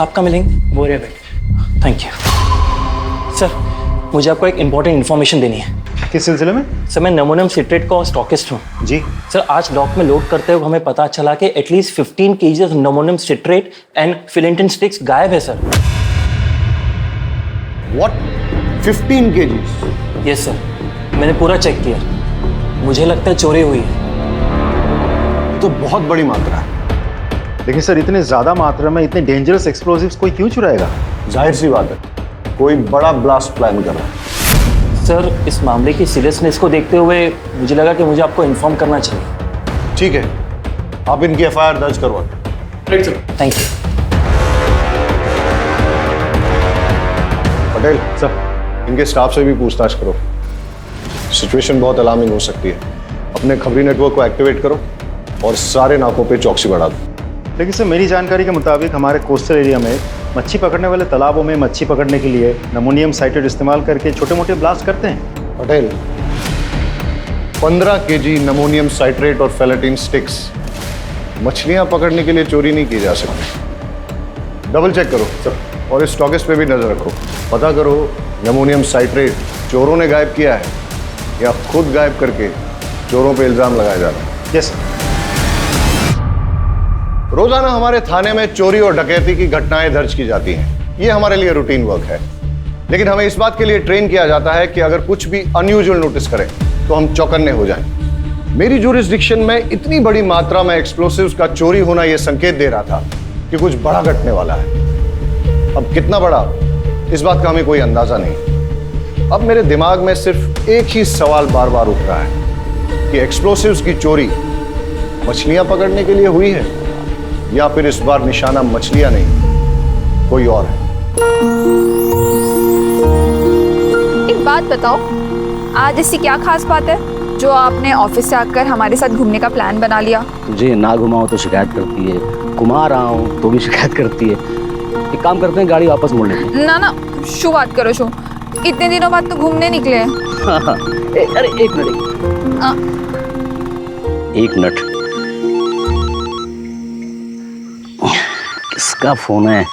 साहब का मिलेंगे? वो रहे बेटे। थैंक यू सर, मुझे आपको एक इम्पॉर्टेंट इन्फॉर्मेशन देनी है। किस सिलसिले में? सर मैं नमोनियम सिट्रेट का स्टॉकिस्ट हूँ। जी सर, आज डॉक में लोड करते हुए हमें पता चला कि at least 15 kg ammonium citrate and फिलेंटिन स्टिक्स गायब है sir. What? 15 kg? Yes sir, मैंने पूरा चेक किया, मुझे लगता है चोरी हुई है। तो बहुत बड़ी मात्रा है। लेकिन सर इतने ज्यादा मात्रा में इतने डेंजरस एक्सप्लोजिव्स कोई क्यों चुराएगा? जाहिर सी बात है, कोई बड़ा ब्लास्ट प्लान कर रहा है। सर, इस मामले की सीरियसनेस को देखते हुए मुझे लगा कि मुझे आपको इन्फॉर्म करना चाहिए। ठीक है, आप इनकी FIR दर्ज करवा। Right sir. Thank you. Patel sir, इनके स्टाफ से भी पूछताछ करो। सिचुएशन बहुत अलार्मिंग हो सकती है। अपने खबरी नेटवर्क को एक्टिवेट करो और सारे नाकों पे चौकसी बढ़ा दो। लेकिन सर मेरी जानकारी के मुताबिक हमारे कोस्टल एरिया में मच्छी पकड़ने वाले तालाबों में मच्छी पकड़ने के लिए नमोनियम साइट्रेट इस्तेमाल करके छोटे मोटे ब्लास्ट करते हैं। पटेल, 15 kg नमोनियम साइट्रेट और फेलेटिन स्टिक्स मछलियां पकड़ने के लिए चोरी नहीं की जा सकती। डबल चेक करो सर, और इस स्टॉकिस्ट पे भी नजर रखो। पता करो नमोनियम साइट्रेट चोरों ने गायब किया है या खुद गायब करके चोरों पे इल्जाम लगाया जा रहा है। यस। रोजाना हमारे थाने में चोरी और डकैती की घटनाएं दर्ज की जाती हैं। ये हमारे लिए रूटीन वर्क है। लेकिन हमें इस बात के लिए ट्रेन किया जाता है कि अगर कुछ भी अनयूजुअल नोटिस करें तो हम चौकन्ने हो जाएं। मेरी जुरिस्डिक्शन में इतनी बड़ी मात्रा में एक्सप्लोसिव्स का चोरी होना यह संकेत दे रहा था कि कुछ बड़ा घटने वाला है। अब कितना बड़ा, इस बात का हमें कोई अंदाजा नहीं। अब मेरे दिमाग में सिर्फ एक ही सवाल बार बार उठ रहा है कि एक्सप्लोसिव्स की चोरी मछलियां पकड़ने के लिए हुई है या फिर इस बार निशाना मछलियां नहीं कोई और है। एक बात बताओ, आज ऐसी क्या खास बात है जो आपने ऑफिस से आकर हमारे साथ घूमने का प्लान बना लिया? तुझे ना घुमाओ तो शिकायत करती है, घुमा रहा हूँ तो भी शिकायत करती है। एक काम करते हैं, गाड़ी वापस मोड़ लेते हैं। ना ना, शो बात करो शो। इतने दिनों बाद तो घूमने निकले हैं। अरे एक मिनट, किसका फोन है?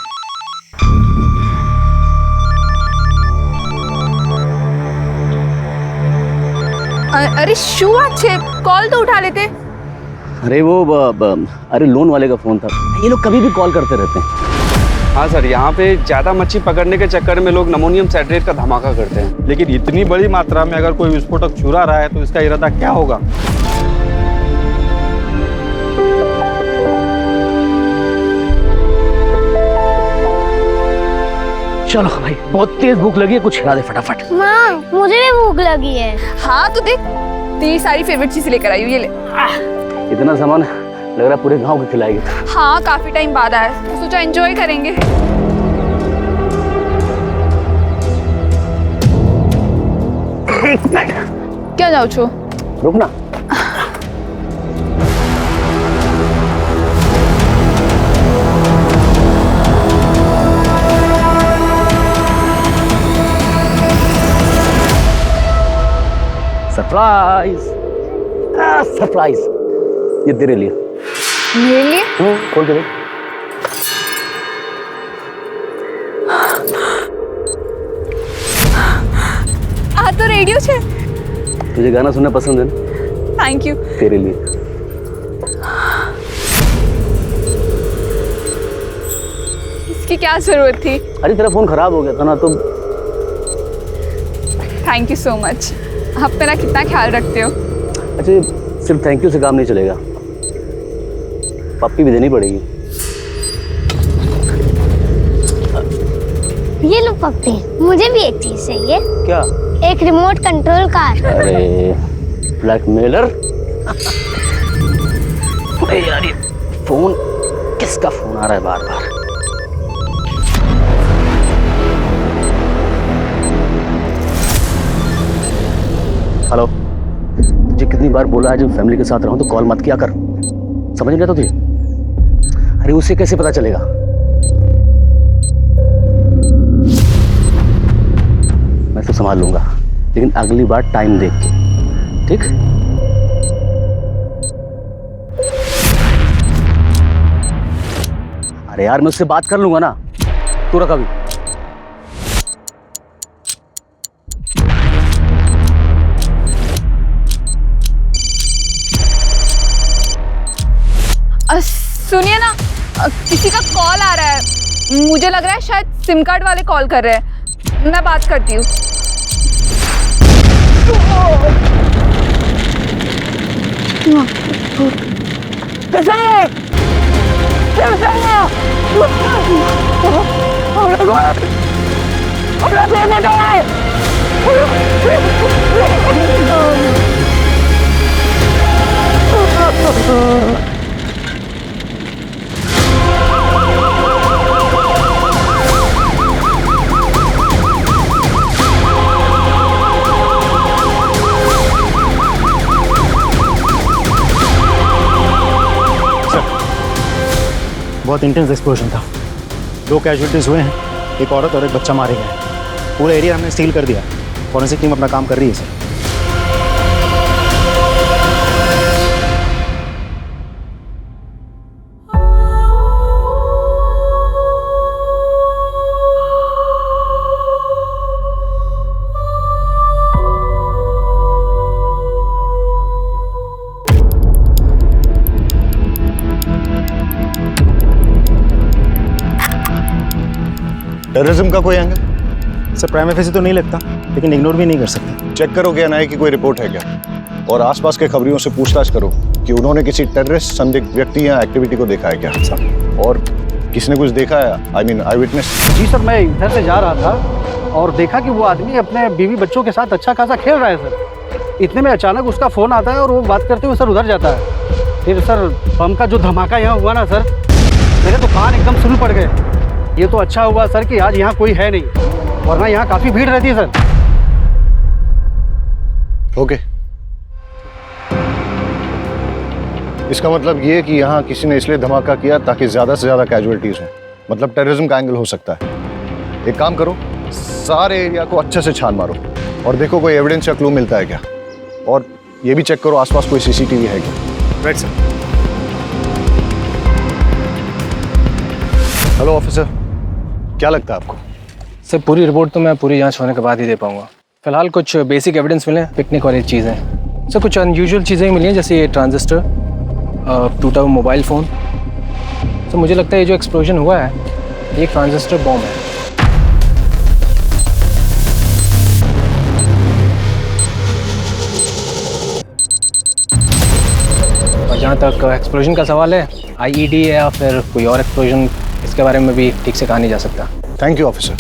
अरे शो, अच्छे कॉल तो उठा लेते। अरे वो अरे लोन वाले का फोन था। ये लोग कभी भी कॉल करते रहते हैं। हाँ सर, यहाँ पे ज़्यादा मच्छी पकड़ने के चक्कर में लोग नमोनियम साइट्रेट का धमाका करते हैं। लेकिन इतनी बड़ी मात्रा में अगर कोई विस्फोटक चुरा रहा है तो इसका इरादा क्या होगा? चलो भाई, बहुत तेज भूख लगी है, कुछ खिला दे फटाफट। माँ, मुझे भी भूख लगी है। हाँ तो देख, तेरी सारी फेवरेट चीजें लेकर आई हूँ, ये ले। इतना सामान लग रहा है पूरे गांव को खिलाएगी। हाँ, काफी टाइम बाद आया, तो सोचा एंजॉय करेंगे। क्या जाओ छो? रुकना। सरप्राइज, सरप्राइज, ये तेरे लिए। मेरे लिए? खोल के देख। आ तो रेडियो छे। तुझे गाना सुनना पसंद है ना? Thank you. तेरे लिए। इसकी क्या जरूरत थी? अरे तेरा फोन खराब हो गया था ना, तो थैंक यू सो मच। आप मेरा कितना ख्याल रखते हो। अच्छा, सिर्फ थैंक यू से काम नहीं चलेगा, पप्पी भी देनी पड़ेगी। ये लो पप्पी, मुझे भी एक चीज चाहिए। क्या? एक रिमोट कंट्रोल कार। अरे ब्लैकमेलर। अरे यार, ये फोन, किसका फोन आ रहा है बार बार? हेलो, तुझे कितनी बार बोला है जब फैमिली के साथ रहूं तो कॉल मत किया कर, समझ नहीं आता तुझे? अरे उसे कैसे पता चलेगा? मैं तो संभाल लूंगा, लेकिन अगली बार टाइम देख के, ठीक? अरे यार, मैं उससे बात कर लूंगा ना। तू रख अभी। सुनिए ना, किसी का कॉल आ रहा है। मुझे लग रहा है शायद सिम कार्ड वाले कॉल कर रहे हैं। मैं बात करती हूँ। बहुत इंटेंस एक्सप्लोजन था। 2 कैजुअलिटीज हुए हैं, एक औरत और एक बच्चा मारे गए हैं। पूरा एरिया हमने सील कर दिया। फॉरेंसिक टीम अपना काम कर रही है सर। टेररिज्म का कोई एंगल? सर प्राइम फेसी तो नहीं लगता, लेकिन इग्नोर भी नहीं कर सकते। चेक करो कि एनआईए की कोई रिपोर्ट है क्या, और आसपास के खबरियों से पूछताछ करो कि उन्होंने किसी टेररिस्ट संदिग्ध व्यक्ति या एक्टिविटी को देखा है क्या, और किसने कुछ देखा है, आई मीन आई विटनेस। जी सर, मैं इधर से जा रहा था और देखा कि वो आदमी अपने बीवी बच्चों के साथ अच्छा खासा खेल रहा है सर। इतने में अचानक उसका फ़ोन आता है और वो बात करते हुए सर उधर जाता है। फिर सर बम का जो धमाका यहाँ हुआ ना सर, मेरे तो कान एकदम सुन पड़ गए। ये तो अच्छा हुआ सर कि आज यहाँ कोई है नहीं, वरना यहाँ काफ़ी भीड़ रहती है सर। ओके, इसका मतलब ये कि यहाँ किसी ने इसलिए धमाका किया ताकि ज्यादा से ज्यादा कैजुअलिटीज हो, मतलब टेररिज्म का एंगल हो सकता है। एक काम करो, सारे एरिया को अच्छे से छान मारो और देखो कोई एविडेंस या क्लू मिलता है क्या, और ये भी चेक करो आसपास कोई सीसीटीवी है क्या। Right sir. हेलो ऑफिसर, क्या लगता है आपको? सर पूरी रिपोर्ट तो मैं पूरी जांच होने के बाद ही दे पाऊंगा। फिलहाल कुछ बेसिक एविडेंस मिले, पिकनिक वाली चीज़ें। सर कुछ अनयूजुअल चीज़ें मिली हैं, जैसे ये ट्रांजिस्टर, टूटा हुआ मोबाइल फ़ोन। तो मुझे लगता है ये जो एक्सप्लोजन हुआ है ये ट्रांजिस्टर बॉम्ब है। और जहाँ तक एक्सप्लोजन का सवाल है, आईईडी है या फिर कोई और एक्सप्लोजन, इसके बारे में भी ठीक से कहा नहीं जा सकता। थैंक यू ऑफिसर,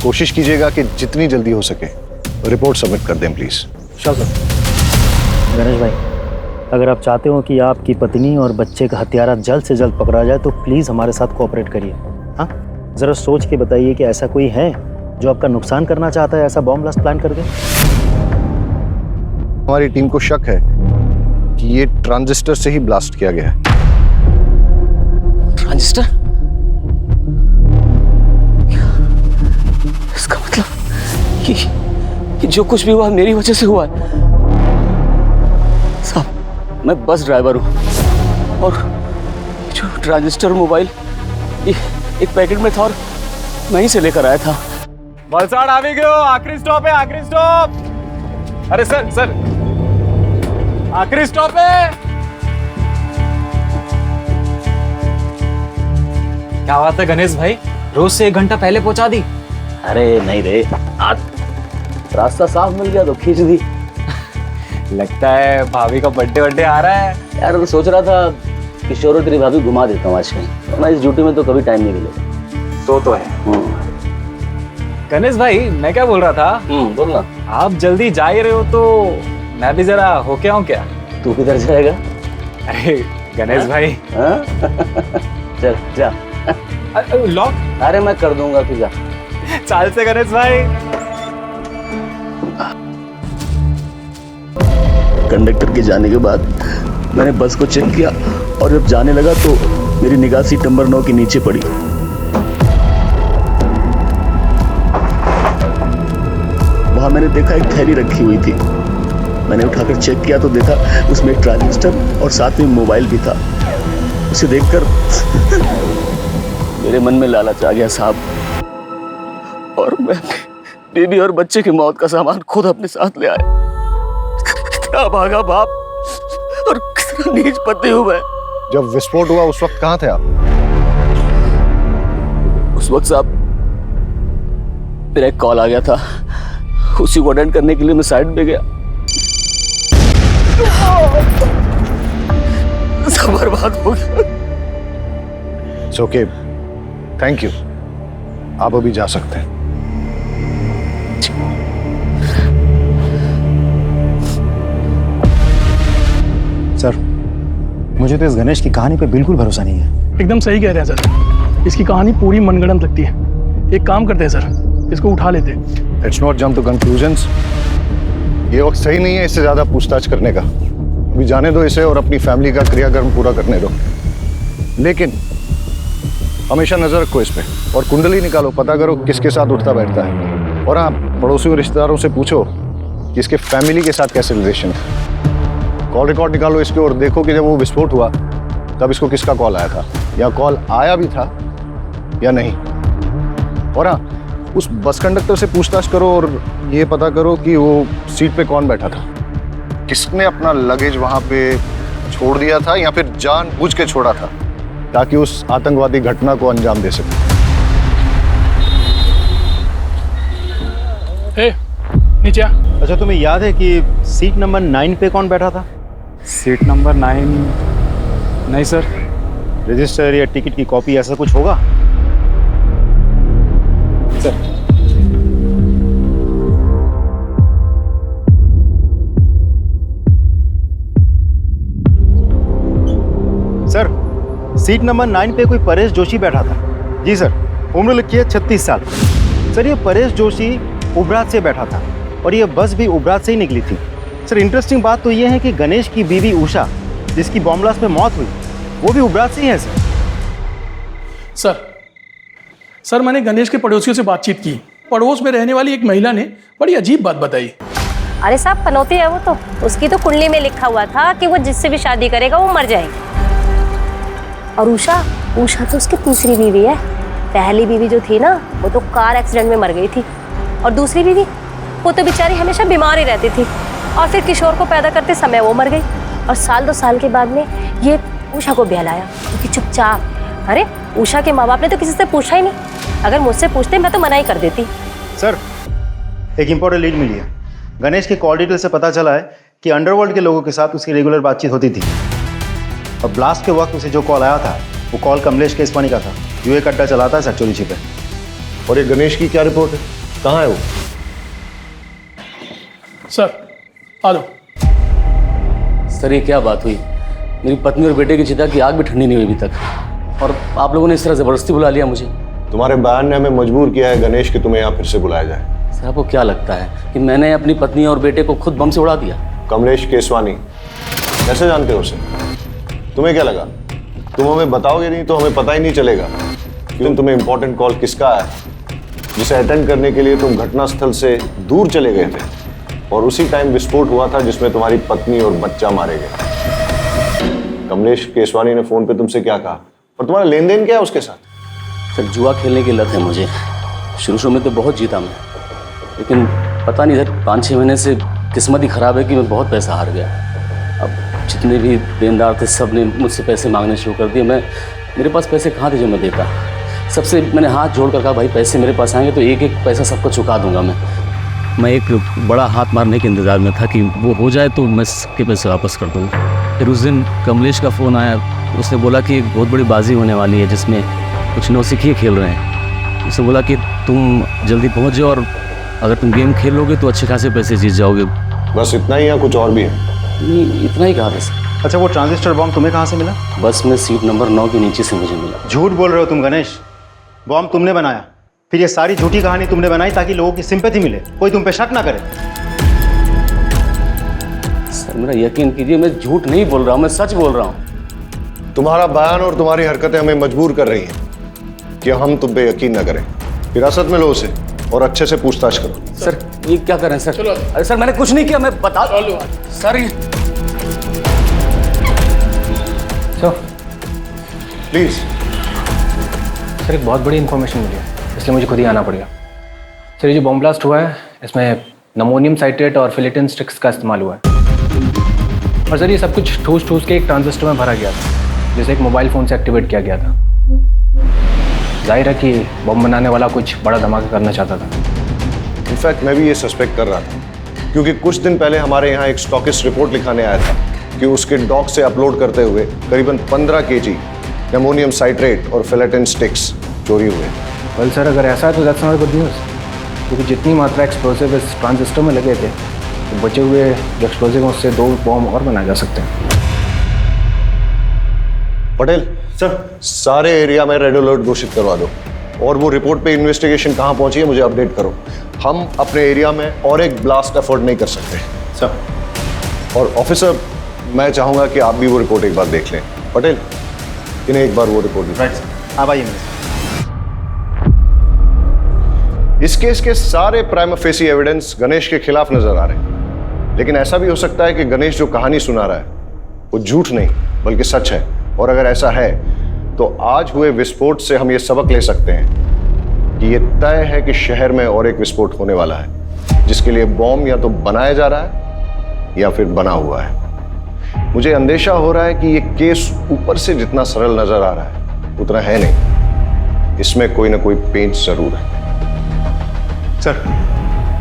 कोशिश कीजिएगा कि जितनी जल्दी हो सके रिपोर्ट सबमिट कर दें प्लीज़। Sure sir. गणेश भाई, अगर आप चाहते हो कि आपकी पत्नी और बच्चे का हत्यारा जल्द से जल्द पकड़ा जाए तो प्लीज़ हमारे साथ कोऑपरेट करिए। हाँ, ज़रा सोच के बताइए कि ऐसा कोई है जो आपका नुकसान करना चाहता है, ऐसा बॉम्ब ब्लास्ट प्लान करके। हमारी टीम को शक है कि ये ट्रांजिस्टर से ही ब्लास्ट किया गया है। ट्रांजिस्टर? इसका मतलब कि जो कुछ भी हुआ मेरी वजह से हुआ है। साहब, मैं बस ड्राइवर हूँ और जो ट्रांजिस्टर मोबाइल एक पैकेट में था और वहीं से लेकर आया था। वलसाड आ भी गयो, आखिरी स्टॉप है, आखिरी स्टॉप। अरे सर सर, आखिरी स्टॉप है। क्या बात है गणेश भाई, रोज से 1 घंटा पहले पहुंचा दी। अरे नहीं रे, आज रास्ता साफ मिल गया तो खींच दी। लगता है भाभी का बर्थडे आ रहा है। यार सोच रहा था किशोर और तेरी भाभी घुमा देता हूँ आज कहीं, वरना इस ड्यूटी में तो कभी टाइम नहीं मिलेगा। तो है गणेश भाई, मैं क्या बोल रहा था, बोल ना। आप जल्दी जा ही रहे हो तो मैं भी जरा होके आऊं क्या? तू किधर जाएगा? अरे गणेश भाई, हाँ? चल जा। लॉक? अरे मैं कर दूंगा, तू जा। चाल से गणेश भाई। कंडक्टर के जाने के बाद मैंने बस को चेक किया और जब जाने लगा तो मेरी निगाह सीट नंबर 9 के नीचे पड़ी। वहां मैंने देखा एक थैली रखी हुई थी। मैंने उठाकर चेक किया तो देखा उसमें एक ट्रांजिस्टर और साथ में मोबाइल भी था। उसे देखकर मेरे मन में लालच आ गया साहब। मैं बीवी और बच्चे की मौत का सामान खुद अपने साथ ले आया। क्या भागा बाप और कितना नीच पति हूं मैं। जब विस्फोट हुआ उस वक्त कहाँ थे आप? उस वक्त साहब मेरा एक कॉल आ गया था, उसी को अटेंड करने के लिए मैं साइड पे गया। सब बर्बाद हो गया। It's okay. Thank you. आप अभी जा सकते हैं। सर, मुझे तो इस गणेश की कहानी पे बिल्कुल भरोसा नहीं है। एकदम सही कह रहे हैं सर, इसकी कहानी पूरी मनगढ़ंत लगती है। एक काम करते हैं सर, इसको उठा लेते हैं। Let's not jump to conclusions. ये वक्त सही नहीं है इससे ज्यादा पूछताछ करने का। अभी जाने दो इसे और अपनी फैमिली का क्रियाकर्म पूरा करने दो। लेकिन हमेशा नजर रखो इस पे और कुंडली निकालो, पता करो किसके साथ उठता बैठता है। और हाँ, पड़ोसियों रिश्तेदारों से पूछो कि इसके फैमिली के साथ कैसे रिलेशन है। कॉल रिकॉर्ड निकालो इसके और देखो कि जब वो विस्फोट हुआ तब इसको किसका कॉल आया था, या कॉल आया भी था या नहीं। और हाँ, उस बस कंडक्टर से पूछताछ करो और ये पता करो कि वो सीट पे कौन बैठा था, किसने अपना लगेज वहां पे छोड़ दिया था या फिर जानबूझ के छोड़ा था ताकि उस आतंकवादी घटना को अंजाम दे सके। नीचे आ। अच्छा, तुम्हें याद है कि सीट नंबर 9 पे कौन बैठा था? Seat number 9? नहीं सर। रजिस्टर या टिकट की कॉपी ऐसा कुछ होगा? सर, सीट नंबर 9 पे कोई परेश जोशी बैठा था। जी सर, उम्र लिखी है 36 साल। सर, ये परेश जोशी उबरात से बैठा था और ये बस भी उबरात से ही निकली थी। सर, इंटरेस्टिंग बात तो ये है कि गणेश की बीवी उषा, जिसकी बॉम्ब ब्लास्ट में मौत हुई, वो भी उबरात से ही है। सर, मैंने गणेश के पड़ोसियों से बातचीत की। पड़ोस में रहने वाली एक महिला ने बड़ी अजीब बात बताई। अरे साहब, पनौती है वो तो, उसकी तो कुंडली में लिखा हुआ था कि वो जिससे भी शादी करेगा वो मर जाएगी। और उषा तो उसकी तीसरी बीवी है। पहली बीवी जो थी ना, वो तो कार एक्सीडेंट में मर गई थी। और दूसरी बीवी, वो तो बेचारी हमेशा बीमार ही रहती थी और फिर किशोर को पैदा करते समय वो मर गई। और 1-2 साल के बाद में ये उषा को बहलाया, क्योंकि चुपचाप। अरे उषा के माँ बाप ने तो किसी से पूछा ही नहीं। अगर मुझसे पूछते मैं तो मना ही कर देती। सर, एक इंपॉर्टेंट लीड मिली है। गणेश के कॉल डिटेल से पता चला है कि अंडरवर्ल्ड के लोगों के साथ उसकी रेगुलर बातचीत होती थी और ब्लास्ट के वक्त उसे जो कॉल आया था वो कॉल कमलेश केसवानी का था, जो एक अड्डा चलाता है सर चोरी छिपे। और ये गणेश की क्या रिपोर्ट है? कहाँ है वो? सर, आ जाओ। सर, ये क्या बात हुई? मेरी पत्नी और बेटे की चिता की आग भी ठंडी नहीं हुई अभी तक, और आप लोगों ने इस तरह जबरदस्ती बुला लिया मुझे। तुम्हारे बयान ने हमें मजबूर किया है गणेश कि तुम्हें यहाँ फिर से बुलाया जाए। सर, आपको क्या लगता है कि मैंने अपनी पत्नी और बेटे को खुद बम से उड़ा दिया? कमलेश केसवानी, कैसे जानते हो उसे? तुम्हें क्या लगा तुम हमें बताओगे नहीं तो हमें पता ही नहीं चलेगा कि तुम्हें इंपॉर्टेंट कॉल किसका है, जिसे अटेंड करने के लिए तुम घटनास्थल से दूर चले गए थे और उसी टाइम विस्फोट हुआ था जिसमें तुम्हारी पत्नी और बच्चा मारे गए। कमलेश केसवानी ने फोन पे तुमसे क्या कहा और तुम्हारा लेन देन क्या है उसके साथ? सर, जुआ खेलने की लत है मुझे। शुरू में तो बहुत जीता मैं, लेकिन पता नहीं सर 5-6 महीने से किस्मत ही खराब है कि मैं बहुत पैसा हार गया। अब जितने भी देनदार थे सब ने मुझसे पैसे मांगने शुरू कर दिए। मेरे पास पैसे कहाँ थे जो मैं देता? सबसे मैंने हाथ जोड़ कर कहा, भाई पैसे मेरे पास आएंगे तो एक एक पैसा सबको चुका दूंगा मैं एक बड़ा हाथ मारने के इंतज़ार में था कि वो हो जाए तो मैं सबके पैसे वापस कर दूँ। फिर उस दिन कमलेश का फ़ोन आया, उसने बोला कि एक बहुत बड़ी बाजी होने वाली है जिसमें कुछ नौसिखिए खेल रहे हैं। उसने बोला कि तुम जल्दी पहुँच जाओ और अगर तुम गेम खेल लोगे तो अच्छे खासे पैसे जीत जाओगे। बस इतना ही या कुछ और भी है? नहीं, इतना ही कहा था। अच्छा, वो ट्रांजिस्टर बॉम्ब तुम्हें कहाँ से मिला? बस में सीट नंबर 9 के नीचे से मुझे मिला। झूठ बोल रहे हो तुम गणेश। बॉम्ब तुमने बनाया, फिर ये सारी झूठी कहानी तुमने बनाई ताकि लोगों की सिंपैथी मिले, कोई तुम पे शक ना करे। सर, मेरा यकीन कीजिए, मैं झूठ नहीं बोल रहा हूँ, मैं सच बोल रहा हूँ। तुम्हारा बयान और तुम्हारी हरकतें हमें मजबूर कर रही हैं कि हम तुम पे यकीन न करें। हिरासत में लो उसे और अच्छे से पूछताछ करो। सर, ये क्या कर रहे हैं सर? अरे सर, मैंने कुछ नहीं किया, मैं बता। Sir please. सर, एक बहुत बड़ी इन्फॉर्मेशन मिली है, इसलिए मुझे खुद ही आना पड़ेगा। सर ये जो बॉम्ब ब्लास्ट हुआ है इसमें नमोनियम साइट्रेट और फिलेटिन स्टिक्स का इस्तेमाल हुआ है। और सर ये सब कुछ ठूस ठूस के एक ट्रांजिस्टर में भरा गया था, जैसे एक मोबाइल फ़ोन से एक्टिवेट किया गया था। जाहिर है कि बम बनाने वाला कुछ बड़ा धमाका करना चाहता था। इनफैक्ट मैं भी ये सस्पेक्ट कर रहा था, क्योंकि कुछ दिन पहले हमारे यहाँ एक स्टॉकिस्ट रिपोर्ट लिखाने आया था कि उसके डॉक से अपलोड करते हुए करीबन 15 kg एमोनियम साइट्रेट और फिलेटिन स्टिक्स चोरी हुए। वेल सर, अगर ऐसा है तो दैट्स नॉट गुड न्यूज़, क्योंकि जितनी मात्रा एक्सप्लोसिव इस ट्रांजिस्टर में लगे थे तो बचे हुए जो एक्सप्लोसिव हैं उससे 2 बॉम्ब और बनाए जा सकते हैं। पटेल सर, सारे एरिया में रेड अलर्ट घोषित करवा दो और वो रिपोर्ट पे इन्वेस्टिगेशन कहाँ पहुंची है मुझे अपडेट करो। हम अपने एरिया में और एक ब्लास्ट अफोर्ड नहीं कर सकते सर। और ऑफिसर, मैं चाहूंगा कि आप भी वो रिपोर्ट एक बार देख लें। पटेल, इन्हें एक बार वो रिपोर्ट राइट सर, आप आइए मेरे साथ। इस केस के सारे प्राइमा फेसी एविडेंस गणेश के खिलाफ नजर आ रहे हैं, लेकिन ऐसा भी हो सकता है कि गणेश जो कहानी सुना रहा है वो झूठ नहीं बल्कि सच है। और अगर ऐसा है तो आज हुए विस्फोट से हम ये सबक ले सकते हैं कि ये तय है कि शहर में और एक विस्फोट होने वाला है, जिसके लिए बॉम्ब या तो बनाया जा रहा है या फिर बना हुआ है। मुझे अंदेशा हो रहा है कि ये केस ऊपर से जितना सरल नजर आ रहा है उतना है नहीं, इसमें कोई ना कोई पेंच जरूर है। सर,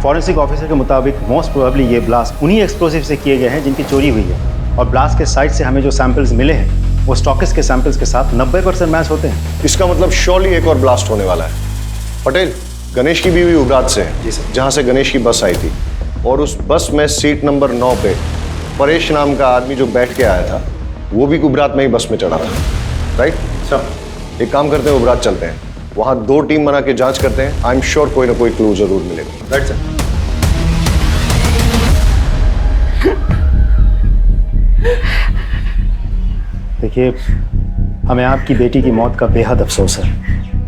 फॉरेंसिक ऑफिसर के मुताबिक मोस्ट प्रोबेबली ये ब्लास्ट उन्हीं एक्सप्लोसिव से किए गए हैं जिनकी चोरी हुई है, और ब्लास्ट के साइट से हमें जो सैंपल्स मिले हैं वो स्टॉकिस्ट के सैंपल्स के साथ 90% मैच होते हैं। इसका मतलब श्योरली एक और ब्लास्ट होने वाला है। पटेल, गणेश की बीवी उबरात से है, जहां से गणेश की बस आई थी, और उस बस में सीट नंबर 9 पे परेश नाम का आदमी जो बैठ के आया था वो भी उबरात में ही बस में चढ़ा था। राइट सर, एक काम करते हैं, उबरात चलते हैं, वहां 2 टीम बना के जांच करते हैं। आई एम श्योर कोई ना कोई क्लू जरूर मिलेगा। Right sir. देखिए, हमें आपकी बेटी की मौत का बेहद अफसोस है,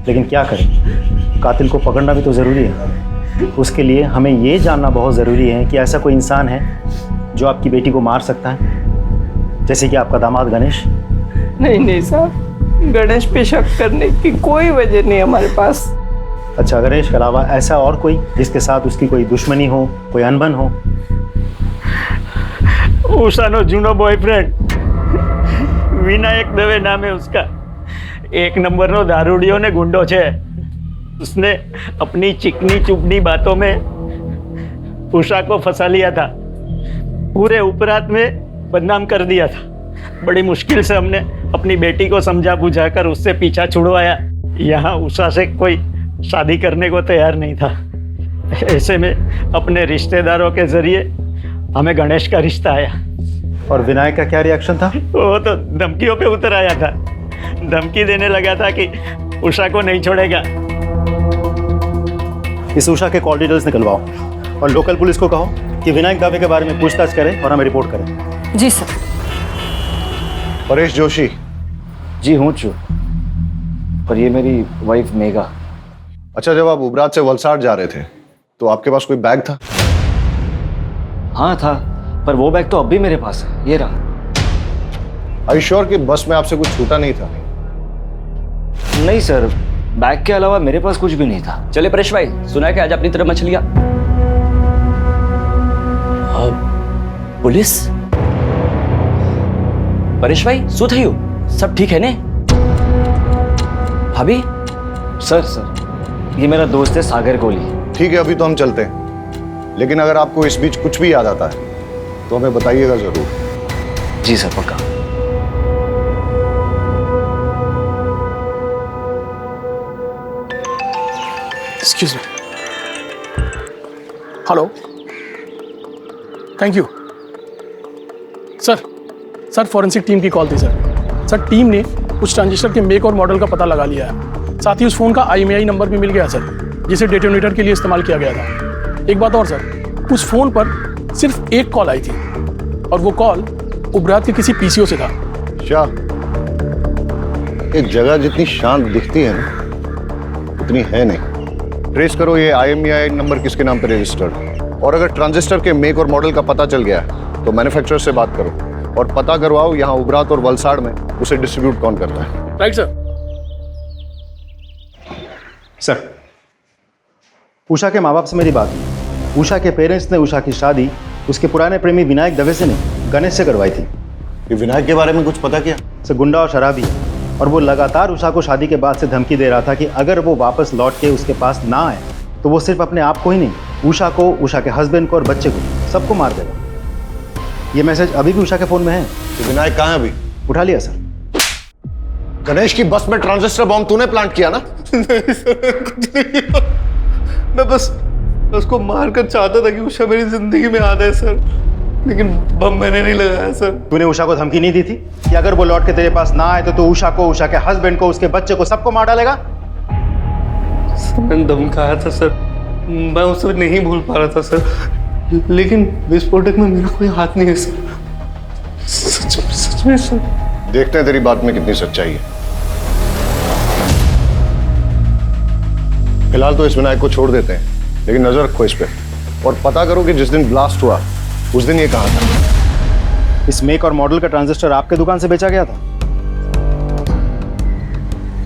लेकिन क्या करें, कातिल को पकड़ना भी तो ज़रूरी है। उसके लिए हमें ये जानना बहुत ज़रूरी है कि ऐसा कोई इंसान है जो आपकी बेटी को मार सकता है, जैसे कि आपका दामाद गणेश। नहीं साहब, गणेश पे शक करने की कोई वजह नहीं हमारे पास। अच्छा, गणेश के अलावा ऐसा और कोई जिसके साथ उसकी कोई दुश्मनी हो, कोई अनबन हो? उषानो जूनो बॉयफ्रेंड विनायक दवे नाम है उसका। 1 नंबर दारूडियो ने गुंडो छे। उसने अपनी चिकनी चुपनी बातों में उषा को फंसा लिया था, पूरे उपरात में बदनाम कर दिया था। बड़ी मुश्किल से हमने अपनी बेटी को समझा बुझाकर उससे पीछा छुड़वाया। यहाँ उषा से कोई शादी करने को तैयार नहीं था। ऐसे में अपने रिश्तेदारों के जरिए हमें गणेश का रिश्ता आया। और विनायक का क्या रिएक्शन था? वो तो धमकियों पे उतर आया था, धमकी देने लगा था कि उषा को नहीं छोड़ेगा। इस उषा के कॉल डिटेल्स निकलवाओ और लोकल पुलिस को कहो कि विनायक दावे के बारे में पूछताछ करें और हमें रिपोर्ट करें। जी सर। परेश जोशी। जी हूँ चू, और ये मेरी वाइफ मेघा। अच्छा, जब आप उबरात से वलसाड जा रहे थे तो आपके पास कोई बैग था? हाँ था, पर वो बैग तो अब भी मेरे पास है, ये रहा। आर यू श्योर कि बस में आपसे कुछ छूटा नहीं था? नहीं सर, बैग के अलावा मेरे पास कुछ भी नहीं था। चले परेश भाई, सुना है कि आज अपनी तरफ मछलियां। पुलिस? परेश भाई सो थी हो? सब ठीक है ने? भाभी? सर ये मेरा दोस्त है सागर कोहली। ठीक है, अभी तो हम चलते हैं, लेकिन अगर आपको इस बीच कुछ भी याद आता है तो हमें बताइएगा जरूर। जी सर, पक्का। Excuse me. Hello, thank you sir. Forensic team की कॉल थी सर। टीम ने उस ट्रांजिस्टर के मेक और मॉडल का पता लगा लिया है। साथ ही उस फोन का IMEI नंबर भी मिल गया सर, जिसे डेटोनेटर के लिए इस्तेमाल किया गया था। एक बात और सर, उस फोन पर सिर्फ एक कॉल आई थी और वो कॉल उबरात के किसी PCO से था। क्या एक जगह जितनी शांत दिखती है ना उतनी है नहीं। ट्रेस करो ये IMEI नंबर किसके नाम पर रजिस्टर्ड, और अगर ट्रांजिस्टर के मेक और मॉडल का पता चल गया तो मैन्युफैक्चरर से बात करो और पता करवाओ यहाँ उबरात और वलसाड़ में उसे डिस्ट्रीब्यूट कौन करता है। Right sir. सर, उषा के माँ बाप से मेरी बात हुई। उषा के पेरेंट्स ने उषा की शादी उसके पुराने प्रेमी विनायक दवे से नहीं, गणेश से करवाई थी। ये विनायक के बारे में कुछ पता किया? से गुंडा और शराबी है, और वो लगातार उषा को शादी के बाद से धमकी दे रहा था कि अगर वो वापस लौट के उसके पास ना आए तो वो सिर्फ अपने आप को ही नहीं, उषा को, उषा के हस्बैंड को और बच्चे को, सबको मार देगा। ये मैसेज अभी भी उषा के फ़ोन में है। तो विनायक कहाँ है अभी? उठा लिया सर। गणेश की बस में ट्रांजिस्टर बॉम्ब तूने प्लांट किया ना? नहीं सर, कुछ नहीं किया। मैं बस उसको मारकर चाहता था कि उषा मेरी जिंदगी में आ जाए सर, लेकिन बम मैंने नहीं लगाया सर। तूने उषा को धमकी नहीं दी थी कि अगर वो लौट के तेरे पास ना आए तो तू उषा को, उषा के हस्बैंड को, उसके बच्चे को, सबको मार डालेगा? मैंने धमकाया था सर, मैं उसे नहीं भूल पा रहा था सर, लेकिन विस्फोटक में मेरा कोई हाथ नहीं है सर। सच में सर। देखते हैं तेरी बात में कितनी सच्चाई है। फिलहाल तो इस विनायक को छोड़ देते हैं, लेकिन नजर रखो इस पे और पता करो कि जिस दिन ब्लास्ट हुआ उस दिन ये कहाँ था। इस मेक और मॉडल का ट्रांजिस्टर आपके दुकान से बेचा गया था?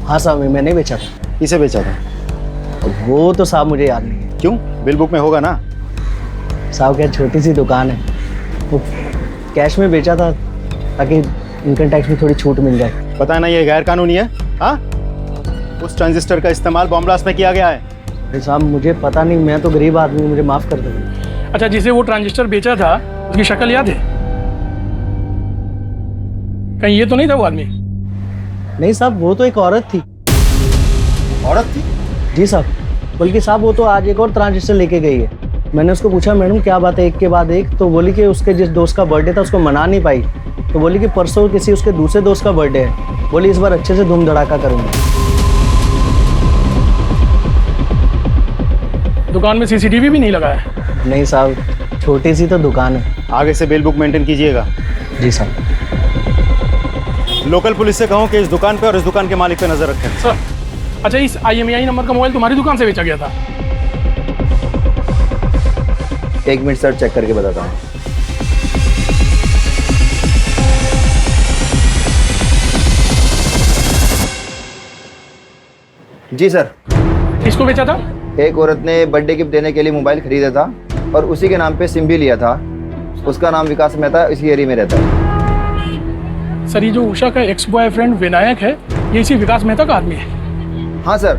हाँ साहब, मैंने बेचा था। किसे बेचा था? वो तो साहब मुझे याद नहीं है। क्यों? बिल बुक में होगा ना। साहब क्या छोटी सी दुकान है, वो कैश में बेचा था ताकि इनकम टैक्स में थोड़ी छूट मिल जाए। पता है ना ये गैर कानूनी है। हाँ, उस ट्रांजिस्टर का इस्तेमाल बॉम्ब ब्लास्ट में किया गया है। अरे साहब मुझे पता नहीं, मैं तो गरीब आदमी हूँ, मुझे माफ़ कर दो। अच्छा, जिसे वो ट्रांजिस्टर बेचा था उसकी शक्ल याद है? कहीं ये तो नहीं था वो आदमी? नहीं साहब, वो तो एक औरत थी। औरत थी? जी साहब, बल्कि साहब वो तो आज एक और ट्रांजिस्टर लेके गई है। मैंने उसको पूछा मैडम क्या बात है एक के बाद एक, तो बोली कि उसके जिस दोस्त का बर्थडे था उसको मना नहीं पाई, तो बोली कि परसों किसी उसके दूसरे दोस्त का बर्थडे है, बोली इस बार अच्छे से धूम धड़ाका करूँगी। दुकान में सीसीटीवी भी नहीं लगा है? नहीं साहब, छोटी सी तो दुकान है। आगे से बिल बुक मेंटेन कीजिएगा। जी साहब। लोकल पुलिस से कहो कि इस दुकान पे और इस दुकान के मालिक पे नजर रखें। सर, अच्छा इस IMEI नंबर का मोबाइल तुम्हारी दुकान से बेचा गया था? एक मिनट सर, चेक करके बताता हूँ। जी सर। किसको बेचा था? एक औरत ने बर्थडे गिफ्ट देने के लिए मोबाइल खरीदा था और उसी के नाम पे सिम भी लिया था। उसका नाम विकास मेहता, इसी एरिया में रहता है। सर, ये जो उषा का एक्स बॉयफ्रेंड विनायक है, ये इसी विकास मेहता का आदमी है? हाँ सर,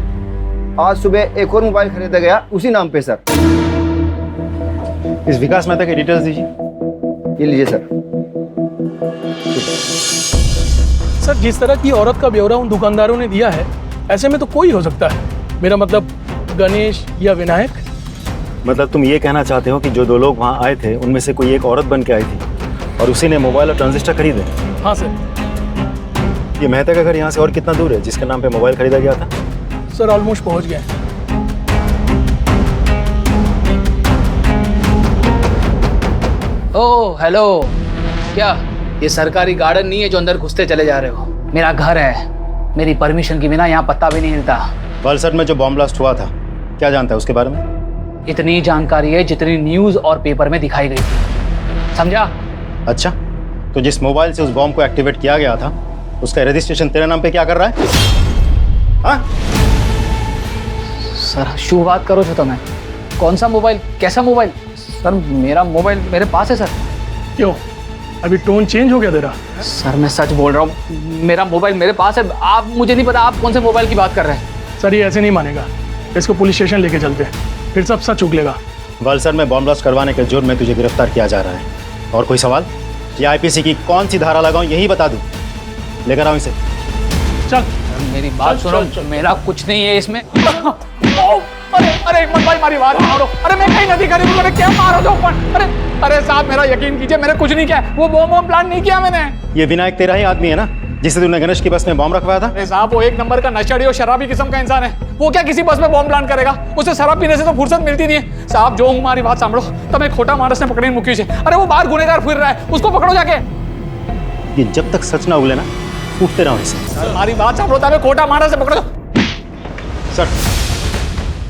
आज सुबह एक और मोबाइल खरीदा गया उसी नाम पे सर। इस विकास मेहता के डिटेल्स दीजिए। ये लीजिए सर। सर, जिस तरह की औरत का ब्यौरा उन दुकानदारों ने दिया है, ऐसे में तो कोई हो सकता है। मेरा मतलब गणेश या विनायक। मतलब तुम ये कहना चाहते हो कि जो दो लोग वहाँ आए थे उनमें से कोई एक औरत बन के आई थी और उसी ने मोबाइल और ट्रांजिस्टर खरीदे? हाँ सर। ये मेहता का घर यहाँ से और कितना दूर है जिसके नाम पे मोबाइल खरीदा गया था? सर, ऑलमोस्ट पहुँच गए। ओह हेलो, क्या ये सरकारी गार्डन नहीं है जो अंदर घुसते चले जा रहे हो? मेरा घर है, मेरी परमिशन के बिना यहाँ पत्ता भी नहीं हिलता। वलसड में जो बॉम्ब ब्लास्ट हुआ था, क्या जानता है उसके बारे में? इतनी जानकारी है जितनी न्यूज़ और पेपर में दिखाई गई थी, समझा? अच्छा, तो जिस मोबाइल से उस बॉम्ब को एक्टिवेट किया गया था उसका रजिस्ट्रेशन तेरे नाम पे क्या कर रहा है? हाँ? सर शुभ बात करो तो मैं, कौन सा मोबाइल, कैसा मोबाइल? सर मेरा मोबाइल मेरे पास है सर। क्यों, अभी टोन चेंज हो गया तेरा? सर मैं सच बोल रहा हूँ, मेरा मोबाइल मेरे पास है। आप, मुझे नहीं पता आप कौन से मोबाइल की बात कर रहे हैं। सर ये ऐसे नहीं मानेगा, इसको पुलिस स्टेशन लेके चलते हैं, फिर सब सच उगलेगा। वलसड में बॉम्ब ब्लास्ट करवाने के जुर्म में तुझे गिरफ्तार किया जा रहा है। और कोई सवाल? या IPC की कौन सी धारा लगाऊं यही बता दूं? लेकर आओ इसे। चल मेरी बात सुनो, मेरा कुछ नहीं है इसमें। अरे अरे हिम्मत भाई, हमारी बात मारो। अरे मैं कहीं नहीं करी, मैंने क्या मारो जो ऊपर। अरे अरे साहब मेरा यकीन कीजिए, मैंने कुछ नहीं किया, वो बॉम्ब प्लान नहीं किया मैंने। ये विनायक तेरा ही आदमी है ना जिसे तूने गणेश की बस में बॉम्ब रखवाया था? अरे साहब वो एक नंबर का नशेड़ी और शराबी किस्म का इंसान है, वो क्या किसी बस में बॉम्ब प्लान करेगा? उसे शराब पीने से तो फुर्सत मिलती नहीं है। साहब जो हमारी बात सांभो, तब खोटा मानस ने पकड़ी मुक्की से। अरे वो बाहर गुनेगार फिर रहा है, उसको पकड़ो जाके। ये जब तक सच ना उगले ना, उठते रहो इसे। हमारी बात सांभो, तब खोटा मानस से पकड़ो। सर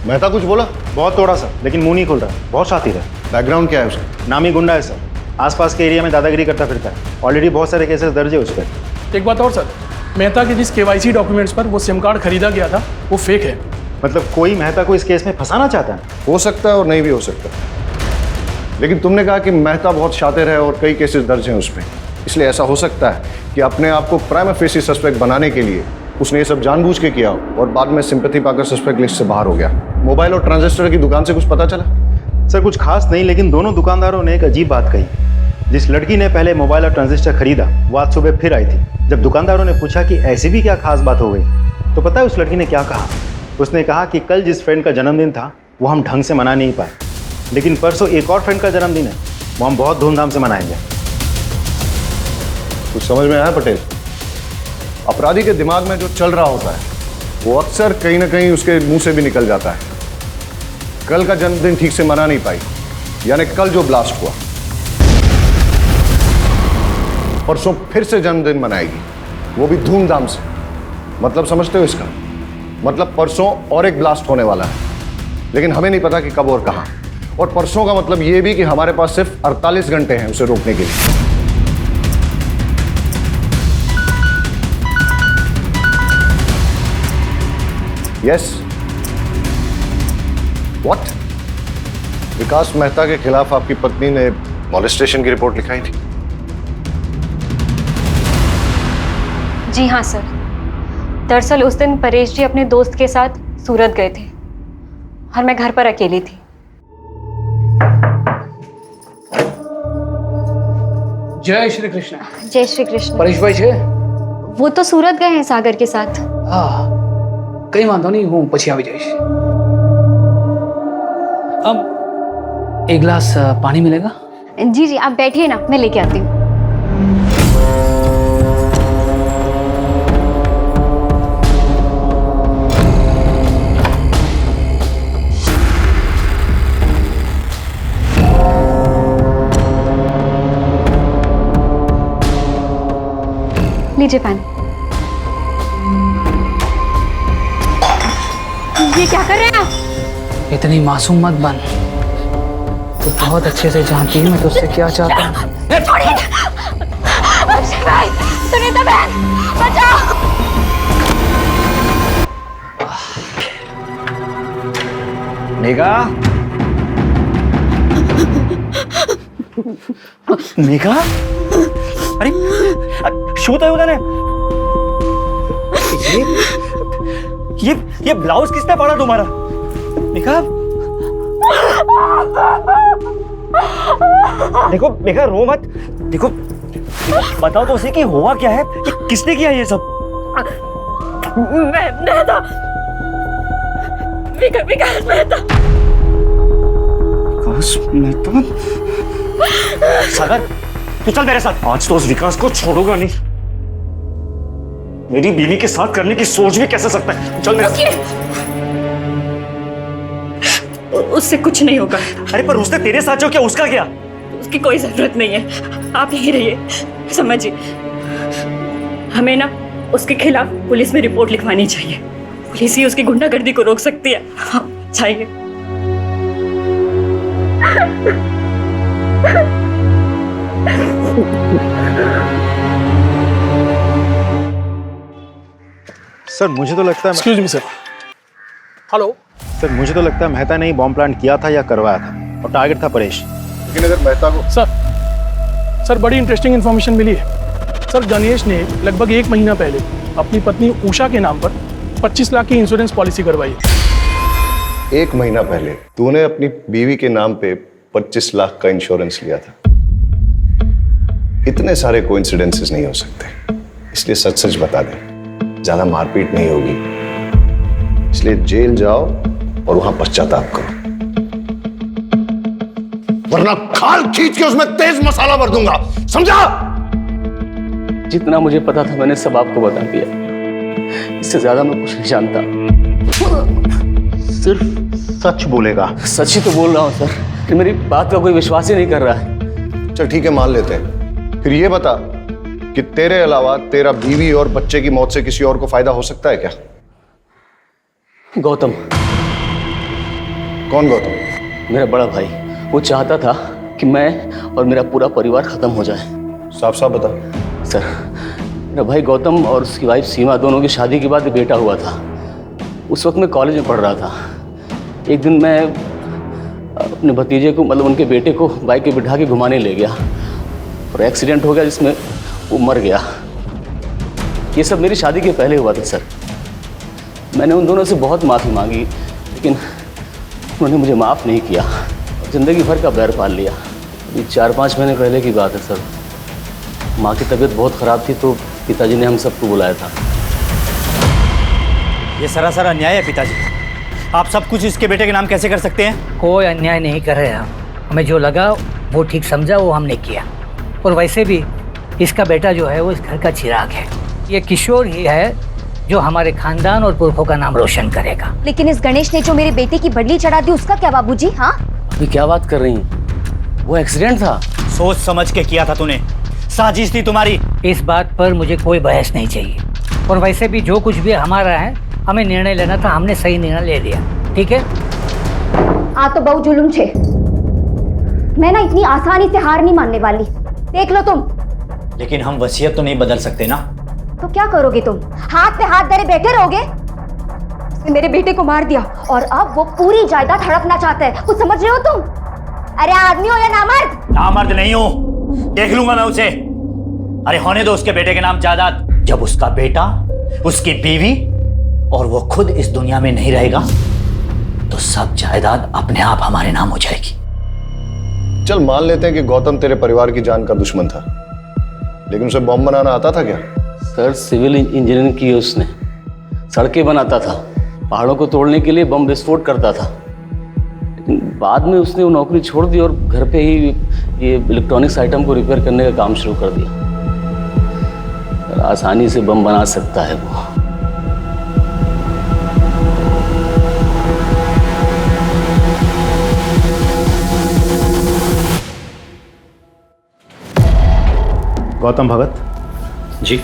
मेहता कुछ बोला? बहुत तोड़ा सर, लेकिन मुंह नहीं खुल रहा। बहुत शातिर है। बैकग्राउंड क्या है उसका? नामी गुंडा है सर, आसपास के एरिया में दादागिरी करता फिरता है। ऑलरेडी बहुत सारे केसेस दर्ज है उस पर। एक बात और सर, मेहता के जिस KYC डॉक्यूमेंट्स पर वो सिम कार्ड खरीदा गया था वो फेक है, मतलब कोई मेहता को इस केस में फंसाना चाहता है? हो सकता है और नहीं भी हो सकता, लेकिन तुमने कहा कि मेहता बहुत शातिर है और कई केसेस दर्ज हैं उसमें, इसलिए ऐसा हो सकता है कि अपने आप को प्राइमा फेसी सस्पेक्ट बनाने के लिए उसने ये सब जानबूझ के किया और बाद में सिंपैथी पाकर सस्पेक्ट लिस्ट से बाहर हो गया। मोबाइल और ट्रांजिस्टर की दुकान से कुछ पता चला? सर कुछ खास नहीं, लेकिन दोनों दुकानदारों ने एक अजीब बात कही। जिस लड़की ने पहले मोबाइल और ट्रांजिस्टर खरीदा वो आज सुबह फिर आई थी। जब दुकानदारों ने पूछा कि ऐसी भी क्या खास बात हो गई, तो पता है उस लड़की ने क्या कहा? उसने कहा कि कल जिस फ्रेंड का जन्मदिन था वो हम ढंग से मना नहीं पाए, लेकिन परसों एक और फ्रेंड का जन्मदिन है, वो हम बहुत धूमधाम से मनाएंगे। कुछ समझ में आया पटेल? अपराधी के दिमाग में जो चल रहा होता है वो अक्सर कहीं ना कहीं उसके मुंह से भी निकल जाता है। कल का जन्मदिन ठीक से मना नहीं पाई, यानी कल जो ब्लास्ट हुआ, परसों फिर से जन्मदिन मनाएगी, वो भी धूमधाम से। मतलब समझते हो इसका? मतलब परसों और एक ब्लास्ट होने वाला है, लेकिन हमें नहीं पता कि कब और कहां। और परसों का मतलब ये भी कि हमारे पास सिर्फ 48 घंटे हैं उसे रोकने के लिए। Yes, what? विकास मेहता के खिलाफ आपकी पत्नी ने मॉलेस्टेशन की रिपोर्ट लिखाई थी? जी हाँ सर। दरअसल उस दिन परेश जी अपने दोस्त के साथ सूरत गए थे और मैं घर पर अकेली थी। जय श्री कृष्ण। जय श्री कृष्ण। परेश भाई छे? वो तो सूरत गए हैं सागर के साथ। हाँ, कई वांधो नहीं, हूँ પછી આવી જઈશ। अब एक गिलास पानी मिलेगा? जी जी, आप बैठिए ना, मैं लेके आती हूँ। लीजिए पानी। ये क्या कर रहे हैं आप? इतनी मासूम मत बन, तो बहुत अच्छे से जानती है मैं तुझसे क्या चाहता हूँ। भाई, सुनीता बहन, बचाओ। मेघा, मेघा, अरे શું થયું તને? ये ब्लाउज किसने पड़ा तुम्हारा? मेघा, देखो मेघा रो मत, देखो बताओ तो उसे कि हुआ क्या है, कि किसने किया ये सब? मेहता, विकास मेहता। विकास मेहता? सागर, तू चल मेरे साथ। आज तो उस विकास को छोड़ूंगा नहीं। मेरी बीवी के साथ करने की सोच भी कैसे सकता है? चल मेरे साथ। उससे कुछ नहीं होगा। अरे पर उसने तेरे साथ जो किया उसका क्या? उसकी कोई जरूरत नहीं है, आप यहीं रहिए। समझिए, हमें ना उसके खिलाफ पुलिस में रिपोर्ट लिखवानी चाहिए। पुलिस ही उसकी गुंडागर्दी को रोक सकती है। हाँ, चाहिए। सर मुझे तो लगता है, excuse me sir. Hello sir, मुझे तो लगता है मेहता ने ही बॉम्ब प्लांट किया था या करवाया था, और टारगेट था परेश। लेकिन अगर मेहता को सर बड़ी इंटरेस्टिंग इन्फॉर्मेशन मिली है। सर गणेश ने लगभग 1 महीना पहले अपनी पत्नी उषा के नाम पर 25 लाख की इंश्योरेंस पॉलिसी करवाई है। 1 महीना पहले तूने अपनी बीवी के नाम पे 25 लाख का इंश्योरेंस लिया था। इतने सारे कोइंसिडेंसेस नहीं हो सकते, इसलिए सच सच बता दे, ज्यादा मारपीट नहीं होगी। इसलिए जेल जाओ और वहां पश्चाताप करो, वरना खाल खींच के उसमें तेज मसाला भर दूंगा, समझा? जितना मुझे पता था मैंने सब आपको बता दिया। इससे ज्यादा मैं कुछ नहीं जानता। सिर्फ सच बोलेगा। सच ही तो बोल रहा हूँ सर, कि मेरी बात का कोई विश्वास ही नहीं कर रहा है। चल ठीक है, मान लेते हैं। फिर ये बता कि तेरे अलावा तेरा बीवी और बच्चे की मौत से किसी और को फायदा हो सकता है क्या? गौतम। कौन गौतम? मेरा बड़ा भाई। वो चाहता था कि मैं और मेरा पूरा परिवार खत्म हो जाए। साफ साफ बता। सर, मेरा भाई गौतम और उसकी वाइफ सीमा दोनों की शादी के बाद बेटा हुआ था, उस वक्त मैं कॉलेज में पढ़ रहा था। एक दिन मैं अपने भतीजे को, मतलब उनके बेटे को बाइक पे बिठा के घुमाने ले गया और एक्सीडेंट हो गया जिसमें वो मर गया। ये सब मेरी शादी के पहले हुआ था सर। मैंने उन दोनों से बहुत माफ़ी मांगी, लेकिन उन्होंने मुझे माफ़ नहीं किया। ज़िंदगी भर का बैर पाल लिया। अभी 4-5 महीने पहले की बात है सर। माँ की तबीयत बहुत ख़राब थी तो पिताजी ने हम सबको बुलाया था। ये सरासर अन्याय है पिताजी। आप सब कुछ इसके बेटे के नाम कैसे कर सकते हैं? कोई अन्याय नहीं कर रहे हम। हमें जो लगा वो ठीक समझा वो हमने किया। और वैसे भी इसका बेटा जो है वो इस घर का चिराग है। ये किशोर ही है जो हमारे खानदान और पुरखों का नाम रोशन करेगा। लेकिन इस गणेश ने जो मेरे बेटे की बदली चढ़ा दी उसका क्या बाबूजी? हाँ अभी क्या बात कर रही हैं? वो एक्सीडेंट था। सोच समझ के किया था तूने, साजिश थी तुम्हारी। इस बात पर मुझे कोई बहस नहीं चाहिए। और वैसे भी जो कुछ भी हमारा है, हमें निर्णय लेना था, हमने सही निर्णय ले लिया। ठीक है? आ तो बहु जुलुम छे। मैं ना इतनी आसानी से हार नहीं मानने वाली। देख लो तुम। लेकिन हम वसीयत तो नहीं बदल सकते ना। तो क्या करोगे तुम? हाथ पे हाथ धरे बैठे रहोगे? उसने मेरे बेटे को मार दिया और अब वो पूरी जायदाद हड़पना चाहता है। कुछ समझ रहे हो तुम? अरे आदमी हो या नामर्द? नामर्द नहीं हूं, देख लूंगा मैं उसे। अरे होने दो उसके बेटे के नाम जायदाद। जब उसका बेटा, उसकी बीवी और वो खुद इस दुनिया में नहीं रहेगा तो सब जायदाद अपने आप हमारे नाम हो जाएगी। चल मान लेते हैं कि गौतम तेरे परिवार की जान का दुश्मन था, लेकिन उसे बॉम्ब बनाना आता था क्या? सर सिविल इंजीनियरिंग की है उसने। सड़कें बनाता था, पहाड़ों को तोड़ने के लिए बम विस्फोट करता था। लेकिन बाद में उसने वो नौकरी छोड़ दी और घर पे ही ये इलेक्ट्रॉनिक्स आइटम को रिपेयर करने का काम शुरू कर दिया। सर आसानी से बम बना सकता है वो। गौतम भगत जी,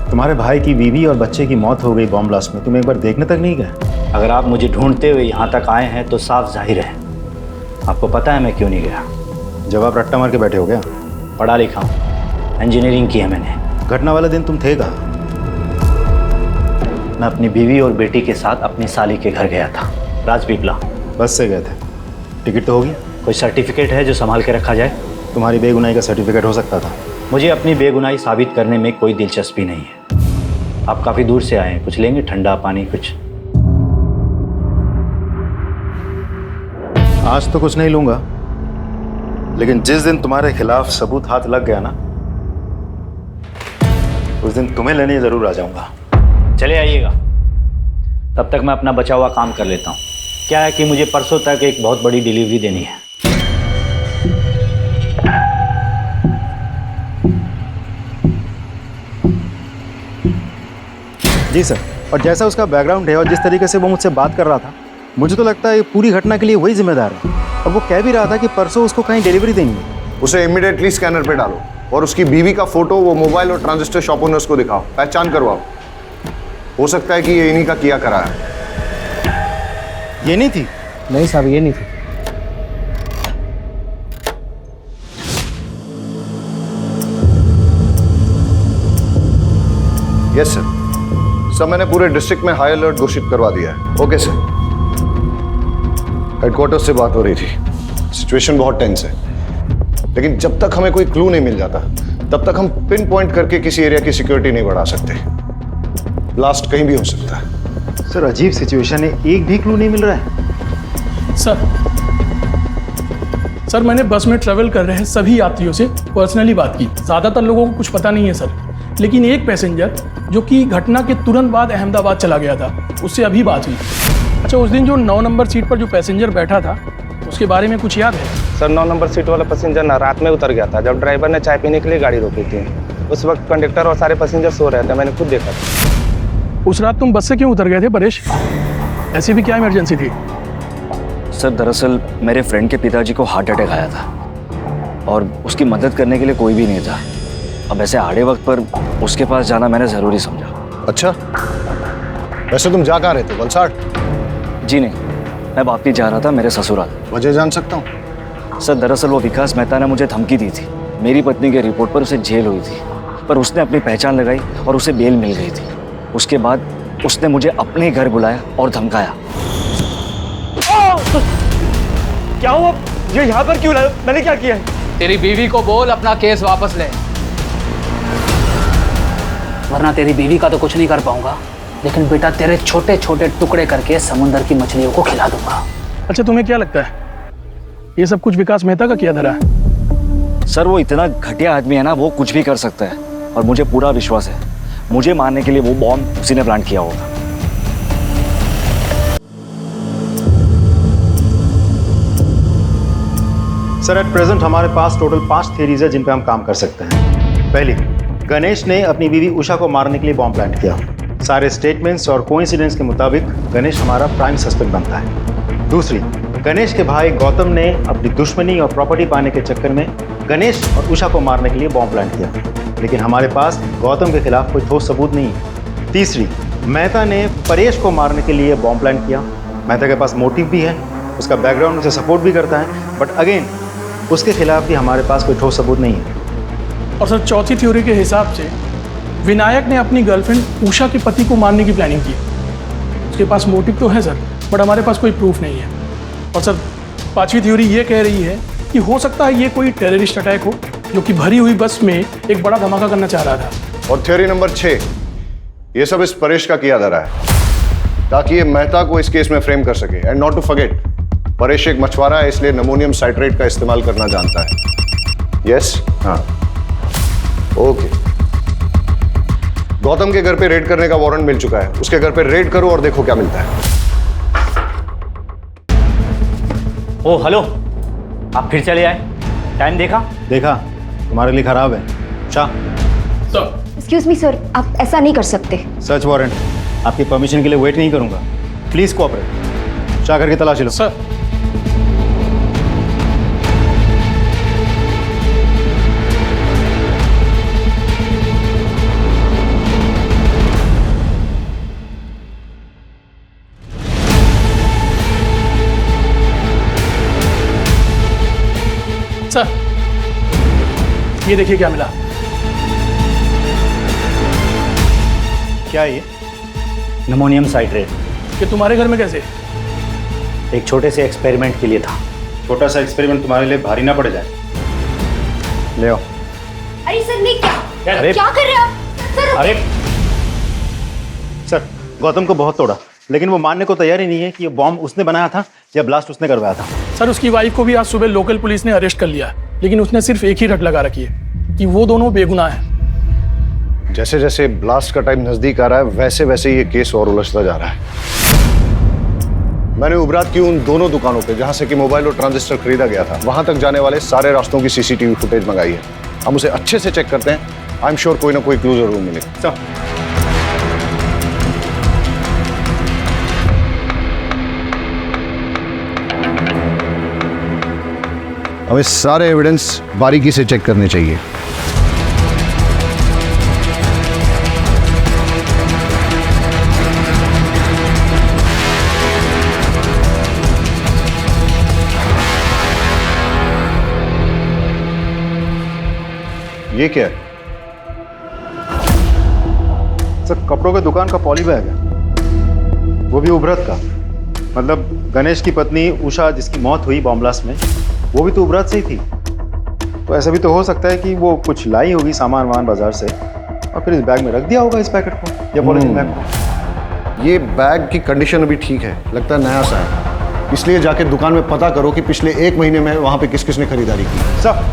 तुम्हारे भाई की बीवी और बच्चे की मौत हो गई बॉम्ब ब्लास्ट में, तुम एक बार देखने तक नहीं गए? अगर आप मुझे ढूंढते हुए यहाँ तक आए हैं तो साफ जाहिर है आपको पता है मैं क्यों नहीं गया। जब आप रट्टा मार के बैठे हो गया? पढ़ा लिखा हूँ, इंजीनियरिंग की है मैंने। घटना वाले दिन तुम थे कहाँ? मैं अपनी बीवी और बेटी के साथ अपनी साली के घर गया था, राजपीपला। बस से गए थे? टिकट तो होगी? कोई सर्टिफिकेट है जो संभाल के रखा जाए? तुम्हारी बेगुनाही का सर्टिफिकेट हो सकता था। मुझे अपनी बेगुनाही साबित करने में कोई दिलचस्पी नहीं है। आप काफ़ी दूर से आए हैं, कुछ लेंगे? ठंडा पानी कुछ? आज तो कुछ नहीं लूँगा, लेकिन जिस दिन तुम्हारे खिलाफ सबूत हाथ लग गया ना, उस दिन तुम्हें लेने ज़रूर आ जाऊँगा। चले आइएगा, तब तक मैं अपना बचा हुआ काम कर लेता हूँ। क्या है कि मुझे परसों तक एक बहुत बड़ी डिलीवरी देनी है। जी सर। और जैसा उसका बैकग्राउंड है और जिस तरीके से वो मुझसे बात कर रहा था, मुझे तो लगता है ये पूरी घटना के लिए वही जिम्मेदार है। और वो कह भी रहा था कि परसों उसको कहीं डिलीवरी देंगे। उसे इमीडिएटली स्कैनर पे डालो और उसकी बीवी का फोटो वो मोबाइल और ट्रांजिस्टर शॉप ओनर्स को दिखाओ, पहचान करवाओ। हो सकता है कि ये इन्हीं का किया करा है। ये नहीं थी? नहीं साहब, ये नहीं थी। Yes sir. सर मैंने पूरे डिस्ट्रिक्ट में हाई अलर्ट घोषित करवा दिया है। Okay sir. हेडक्वार्टर से बात हो रही थी, सिचुएशन बहुत टेंस है, लेकिन जब तक हमें कोई क्लू नहीं मिल जाता तब तक हम पिन पॉइंट करके किसी एरिया की सिक्योरिटी नहीं बढ़ा सकते। ब्लास्ट कहीं भी हो सकता है। सर अजीब सिचुएशन है, एक भी क्लू नहीं मिल रहा है। सर मैंने बस में ट्रेवल कर रहे सभी यात्रियों से पर्सनली बात की। ज़्यादातर लोगों को कुछ पता नहीं है सर, लेकिन एक पैसेंजर जो कि घटना के तुरंत बाद अहमदाबाद चला गया था, उससे अभी बात हुई। अच्छा, उस दिन जो 9 नंबर सीट पर जो पैसेंजर बैठा था उसके बारे में कुछ याद है? सर 9 नंबर सीट वाला पैसेंजर ना रात में उतर गया था जब ड्राइवर ने चाय पीने के लिए गाड़ी रोकी थी। उस वक्त कंडक्टर और सारे पैसेंजर सो रहे थे, मैंने खुद देखा था। उस रात तुम बस से क्यों उतर गए थे परेश? ऐसी भी क्या इमरजेंसी थी? सर दरअसल मेरे फ्रेंड के पिताजी को हार्ट अटैक आया था और उसकी मदद करने के लिए कोई भी नहीं था। अब ऐसे आड़े वक्त पर उसके पास जाना मैंने ज़रूरी समझा। अच्छा, वैसे तुम जा कहाँ रहे थे? वलसाड़? जी नहीं, मैं वापस जा रहा था मेरे ससुराल। वजह जान सकता हूँ? सर दरअसल वो विकास मेहता ने मुझे धमकी दी थी। मेरी पत्नी के रिपोर्ट पर उसे जेल हुई थी, पर उसने अपनी पहचान लगाई और उसे बेल मिल गई थी। उसके बाद उसने मुझे अपने घर बुलाया और धमकाया। क्या हुआ? ये यहाँ पर क्यों लाया? मैंने क्या किया है? तेरी बीवी को बोल अपना केस वापस ले, वरना तेरी बीवी का तो कुछ नहीं कर पाऊंगा, लेकिन बेटा तेरे छोटे छोटे टुकड़े करके समुंदर की मछलियों को खिला दूंगा। अच्छा, तुम्हें क्या लगता है ये सब कुछ विकास मेहता का किया धरा है? सर वो इतना घटिया आदमी है ना, वो कुछ भी कर सकता है और मुझे पूरा विश्वास है मुझे मारने के लिए वो बॉम्ब उसी ने प्लान किया होगा। सर एट प्रेजेंट हमारे पास टोटल 5 थियरीज है जिन पे हम काम कर सकते हैं। पहली, गणेश ने अपनी बीवी उषा को मारने के लिए बॉम्ब प्लांट किया। सारे स्टेटमेंट्स और कोइंसिडेंस के मुताबिक गणेश हमारा प्राइम सस्पेक्ट बनता है। दूसरी, गणेश के भाई गौतम ने अपनी दुश्मनी और प्रॉपर्टी पाने के चक्कर में गणेश और उषा को मारने के लिए बॉम्ब प्लांट किया, लेकिन हमारे पास गौतम के खिलाफ कोई ठोस सबूत नहीं है। तीसरी, मेहता ने परेश को मारने के लिए बॉम्ब प्लांट किया। मेहता के पास मोटिव भी है, उसका बैकग्राउंड उसे सपोर्ट भी करता है, बट अगेन उसके खिलाफ भी हमारे पास कोई ठोस सबूत नहीं है। और सर चौथी थ्योरी के हिसाब से विनायक ने अपनी गर्लफ्रेंड उषा के पति को मारने की प्लानिंग की। उसके पास मोटिव तो है सर, बट हमारे पास कोई प्रूफ नहीं है। और सर पांचवी थ्योरी ये कह रही है कि हो सकता है ये कोई टेररिस्ट अटैक हो जो कि भरी हुई बस में एक बड़ा धमाका करना चाह रहा था। और थ्योरी नंबर 6, ये सब इस परेश का किया धरा है ताकि ये मेहता को इस केस में फ्रेम कर सके। And not to forget, Paresh एक मछुआरा है, इसलिए अमोनियम साइट्रेट का इस्तेमाल करना जानता है। यस, हाँ, ओके। गौतम के घर पे रेड करने का वारंट मिल चुका है, उसके घर पे रेड करो और देखो क्या मिलता है। ओ हेलो, आप फिर चले आए? टाइम देखा? देखा, तुम्हारे लिए खराब है। शाह, एक्सक्यूज मी सर, आप ऐसा नहीं कर सकते। सर्च वारंट, आपकी परमिशन के लिए वेट नहीं करूंगा। Please cooperate. शाह करके तलाशी लो। सर सर, ये देखिए क्या मिला। क्या है ये? Ammonium citrate. ये तुम्हारे घर में कैसे? एक छोटे से एक्सपेरिमेंट के लिए था। छोटा सा एक्सपेरिमेंट तुम्हारे लिए भारी ना पड़ जाए। ले आओ। अरे सर, नहीं क्या अरे क्या कर रहे हो आप? सर अरे सर, गौतम को बहुत तोड़ा, लेकिन वो मानने को तैयार ही नहीं है कि ये बॉम्ब उसने बनाया था या ब्लास्ट उसने करवाया था। सर उसकी वाइफ को भी आज सुबह लोकल पुलिस ने अरेस्ट कर लिया, लेकिन उसने सिर्फ एक ही रट लगा रखी है कि वो दोनों बेगुनाह हैं। जैसे जैसे ब्लास्ट का टाइम नजदीक आ रहा है, वैसे वैसे ये केस और उलझता जा रहा है। मैंने उबरात की उन दोनों दुकानों पे जहां से कि मोबाइल और ट्रांजिस्टर खरीदा गया था, वहां तक जाने वाले सारे रास्तों की सीसीटीवी फुटेज मंगाई है। हम उसे अच्छे से चेक करते हैं। आई एम श्योर कोई ना कोई क्लू जरूर मिलेगा। हमें सारे एविडेंस बारीकी से चेक करने चाहिए। ये क्या है? सर, कपड़ों के दुकान का पॉली बैग है, वो भी उभरत का। मतलब गणेश की पत्नी उषा जिसकी मौत हुई बॉम्ब ब्लास्ट में, वो भी तो उभरत से ही थी। तो ऐसा भी तो हो सकता है कि वो कुछ लाई होगी सामान वामान बाजार से और फिर इस बैग में रख दिया होगा, इस पैकेट को या पॉलीथीन बैग को। ये बैग की कंडीशन अभी ठीक है, लगता है नया सा है, इसलिए जाके दुकान में पता करो कि पिछले 1 महीने में वहां पे किस किस ने खरीदारी की। सब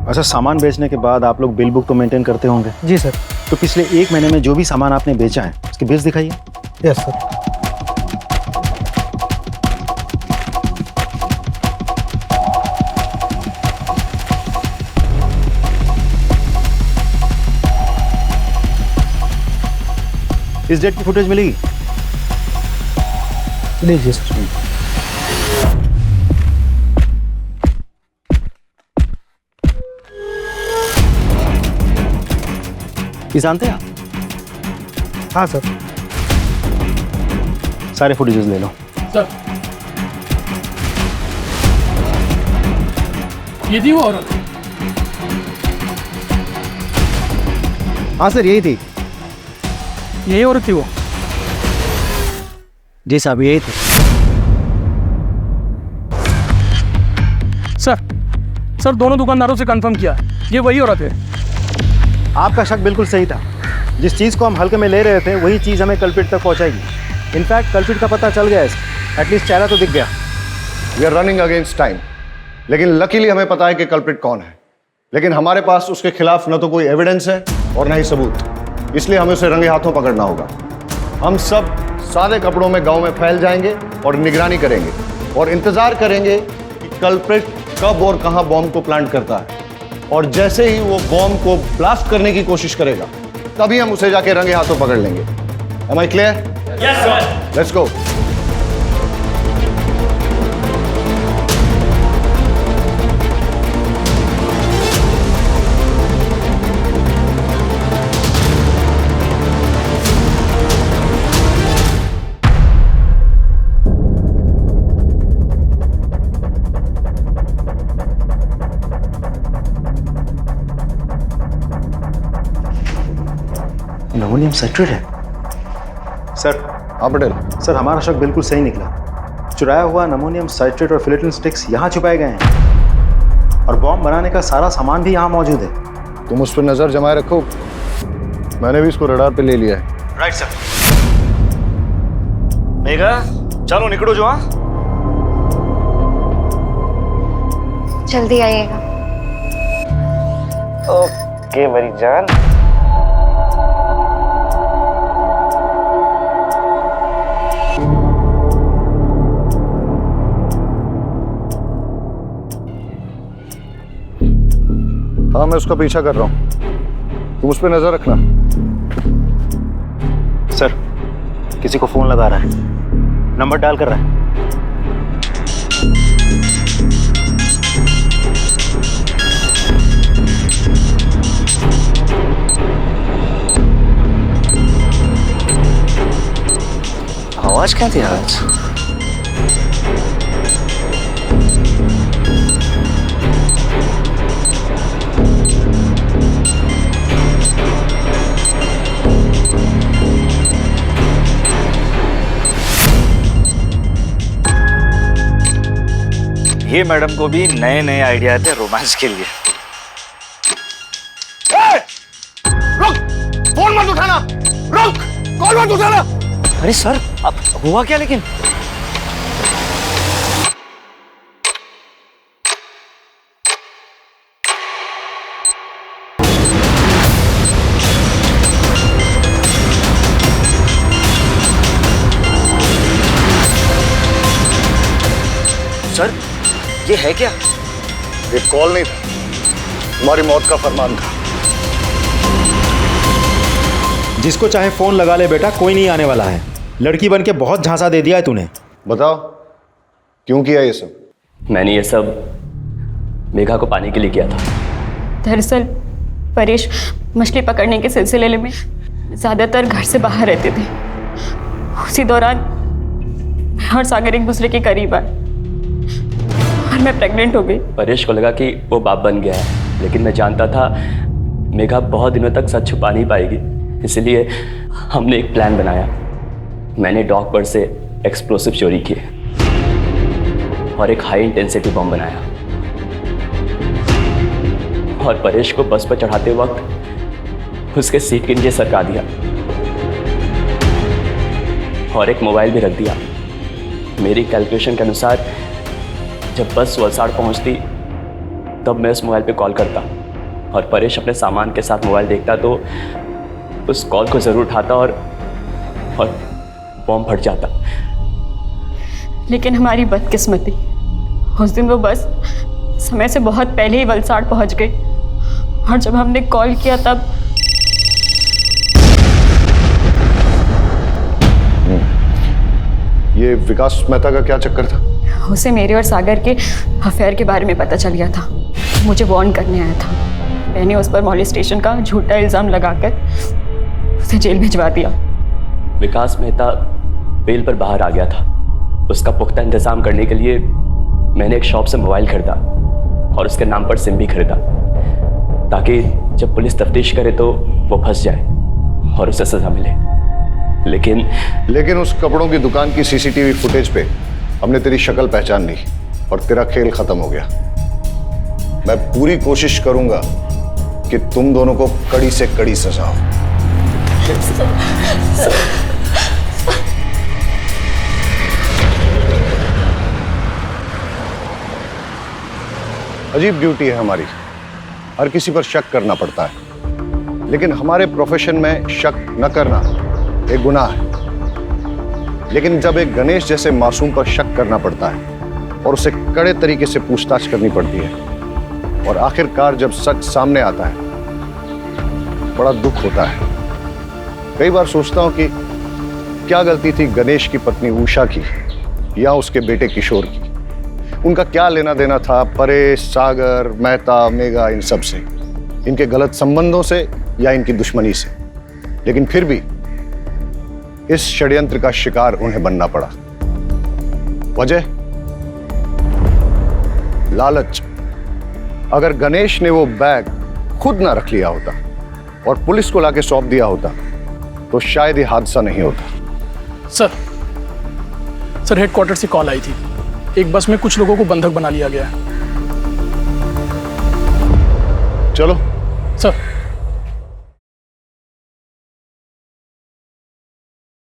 अच्छा, सामान बेचने के बाद आप लोग बिल बुक तो मेंटेन करते होंगे? जी सर। तो पिछले 1 महीने में जो भी सामान आपने बेचा है उसके बिल्स दिखाइए। Yes sir. इस डेट की फुटेज मिलेगी? लीजिए सर। ये जानते हैं आप? हाँ सर। सारे फुटेजेस ले लो। सर, ये थी वो औरत। हाँ सर, यही थी। यही औरत थी वो? जी साहब, यही थी। सर दोनों दुकानदारों से कंफर्म किया, ये वही औरत है। आपका शक बिल्कुल सही था। जिस चीज़ को हम हल्के में ले रहे थे वही चीज़ हमें कल्प्रिट तक पहुंचाएगी। इनफैक्ट कल्प्रिट का पता चल गया है, एटलीस्ट चेहरा तो दिख गया। We are running against time, लेकिन लकीली हमें पता है कि कल्प्रिट कौन है। लेकिन हमारे पास उसके खिलाफ न तो कोई एविडेंस है और न ही सबूत, इसलिए हमें उसे रंगे हाथों पकड़ना होगा। हम सब सादे कपड़ों में गांव में फैल जाएंगे और निगरानी करेंगे और इंतजार करेंगे कि कल्प्रिट कब और कहां बॉम्ब को प्लांट करता है, और जैसे ही वो बॉम्ब को ब्लास्ट करने की कोशिश करेगा तभी हम उसे जाके रंगे हाथों पकड़ लेंगे। Am I clear? Yes, sir. Let's go. Ammonium citrate है सर। हाँ पटेल। सर हमारा शक बिल्कुल सही निकला। चुराया हुआ अमोनियम साइट्रेट और फिलेटिन स्टिक्स यहाँ छुपाए गए हैं और बॉम्ब बनाने का सारा सामान भी यहाँ मौजूद है। तुम उस पर नजर जमाए रखो, मैंने भी इसको रडार पे ले लिया है। Right sir. मेघा चलो निकलो जो। जल्दी आइएगा। ओके मेरी जान। हाँ मैं उसका पीछा कर रहा हूँ, तुम उस पर नजर रखना। सर किसी को फोन लगा रहा है, नंबर डायल कर रहा है। आवाज क्या थी आज? ये मैडम को भी नए नए आइडिया थे रोमांस के लिए। रुक, फोन मत उठाना, रुक, कॉल मत उठाना। अरे सर अब हुआ क्या लेकिन? सर ये है क्या? ये कॉल नहीं था, तुम्हारी मौत का फरमान था। जिसको चाहे फोन लगा ले बेटा, कोई नहीं आने वाला है। लड़की बन के बहुत झांसा दे दिया है तूने। बताओ क्यों किया ये सब? मैंने ये सब मेघा को पाने के लिए किया था। दरअसल परेश मछली पकड़ने के सिलसिले में ज़्यादातर घर से बाहर रहते थे। उसी दौरान मैं और सागर एक दूसरे के करीब आए और मैं प्रेग्नेंट हो गई। परेश को लगा कि वो बाप बन गया है, लेकिन मैं जानता था मेघा बहुत दिनों तक सच छुपा नहीं पाएगी। इसलिए हमने एक प्लान बनाया। मैंने डॉक पर से एक्सप्लोसिव चोरी किए और एक हाई इंटेंसिटी बम बनाया और परेश को बस पर चढ़ाते वक्त उसके सीट के नीचे सरका दिया और एक मोबाइल भी रख दिया। मेरी कैलकुलेशन के अनुसार जब बस वलसाड़ पहुंचती तब मैं उस मोबाइल पे कॉल करता और परेश अपने सामान के साथ मोबाइल देखता तो उस कॉल को ज़रूर उठाता और बॉम्ब फट जाता। लेकिन हमारी बदकिस्मती, उस दिन वो बस समय से बहुत पहले ही वलसाड़ पहुंच गई और जब हमने कॉल किया तब ये विकास मेहता का क्या चक्कर था? उसे मेरे और सागर के अफेयर के बारे में पता चल गया था। मुझे वार्न करने आया था। मैंने उस पर मॉलेस्टेशन का झूठा इल्ज़ाम लगाकर उसे जेल भिजवा दिया। विकास मेहता बेल पर बाहर आ गया था। उसका पुख्ता इंतजाम करने के लिए मैंने एक शॉप से मोबाइल खरीदा और उसके नाम पर सिम भी खरीदा ताकि जब पुलिस तफ्तीश करे तो वो फंस जाए और उसे सजा मिले। लेकिन उस कपड़ों की दुकान की सीसीटीवी फुटेज पे हमने तेरी शक्ल पहचान ली और तेरा खेल खत्म हो गया। मैं पूरी कोशिश करूंगा कि तुम दोनों को कड़ी से कड़ी सजा हो। अजीब ड्यूटी है हमारी, हर किसी पर शक करना पड़ता है, लेकिन हमारे प्रोफेशन में शक न करना एक गुनाह है। लेकिन जब एक गणेश जैसे मासूम पर शक करना पड़ता है और उसे कड़े तरीके से पूछताछ करनी पड़ती है और आखिरकार जब सच सामने आता है, बड़ा दुख होता है। कई बार सोचता हूं कि क्या गलती थी गणेश की पत्नी उषा की या उसके बेटे किशोर की। उनका क्या लेना देना था परेश, सागर, मेहता, मेघा, इन सब से, इनके गलत संबंधों से या इनकी दुश्मनी से। लेकिन फिर भी इस षड्यंत्र का शिकार उन्हें बनना पड़ा। वजह लालच। अगर गणेश ने वो बैग खुद ना रख लिया होता और पुलिस को लाके सौंप दिया होता तो शायद ये हादसा नहीं होता। सर हेडक्वार्टर से कॉल आई थी, एक बस में कुछ लोगों को बंधक बना लिया गया है। चलो सर।